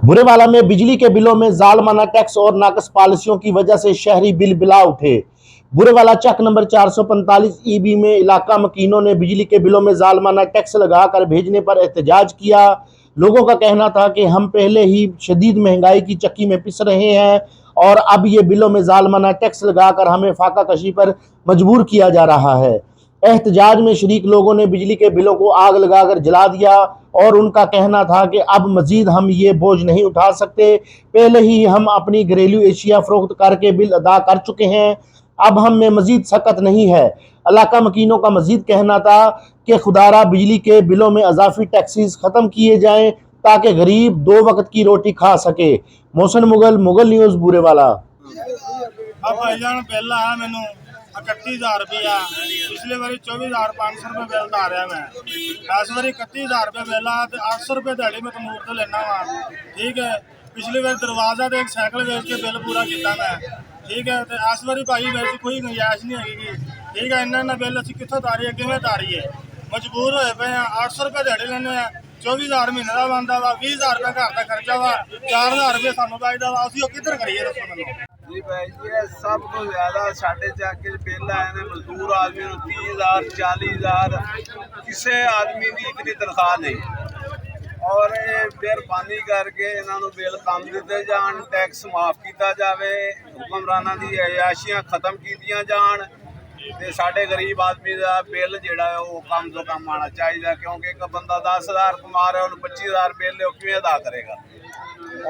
बुरेवाला में बिजली के बिलों में जालमाना टैक्स और नाकस पॉलिसियों की वजह से शहरी बिल बिला उठे। बुरेवाला चक नंबर 445 ईबी में इलाका मकीनों ने बिजली के बिलों में जालमाना टैक्स लगाकर भेजने पर एहतजाज किया। लोगों का कहना था कि हम पहले ही शदीद महंगाई की चक्की में पिस रहे हैं और अब ये बिलों में जालमाना टैक्स लगाकर हमें फाका कशी पर मजबूर किया जा रहा है। एहतजाज में शरीक लोगों ने बिजली के बिलों को आग लगाकर जला दिया और उनका कहना था कि अब मजीद हम ये बोझ नहीं उठा सकते। पहले ही हम अपनी घरेलू एशिया फरोख्त करके बिल अदा कर चुके हैं, अब हम में मजीद सकत नहीं है। इलाका मकीनों का मजीद कहना था कि खुदारा बिजली के बिलों में अजाफी टैक्सेस ख़त्म किए जाएं ताकि गरीब दो वक्त की रोटी खा सके। मोहसिन मुगल, मुगल न्यूज़, बुरेवाला। बिल आया मैनू 31,000 रुपया, पिछले बारी 24,500 रुपये बिल धारिया मैं, इस बारी 31,000 रुपये बिल आ, 800 रुपये दिहाड़ी मैं कमूर तो लेना वा। ठीक है, पिछली बार दरवाजा तो एक साइकिल वेच के बिल पूरा किया मैं। ठीक है, तो इस बारी भाई मेरे कोई गुंजाइश नहीं हैगी। ठीक है, इन्ना बिल असीं कित्थों तारीए, किवें तारीए, मजबूर होए पे हैं। 800 रुपये दिहाड़ी लैने हैं, 24,000 महीने का बनता वा, 20,000 रुपये घर का खर्चा वा, 4,000 रुपये सानू बचदा वा, असीं किधर करिए दसो मैनूं। जी भाई जी, सब तो ज्यादा साढ़े चक बिल आए ने मजदूर आदमी 30,000 40,000, किसी आदमी की इतनी तनख्वाह नहीं। और ये मेहरबानी करके इन्हों बिल कम दिते जान, टैक्स माफ़ किया जाए, हुक्मराना दी अयाशियां खत्म कीतियां जान ते साढ़े गरीब आदमी का बिल जोड़ा वो कम तो कम आना चाहिए। क्योंकि एक बंदा 10,000 कमा रहा है, उन्हें 25,000 बिल वो किवें अदा करेगा,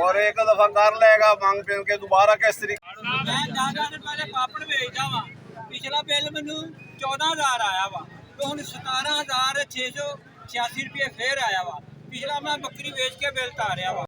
और एक दफा कर लेगा मांग पेन के दोबारा किस तरीके। मैं 10 दिन पहले पापड़ बेचता वा, पिछला बिल मैनू 14,000 आया वा, तो हुण 17,686 रुपये फिर आया वा। पिछला मैं बकरी बेच के बिल तारिया वा।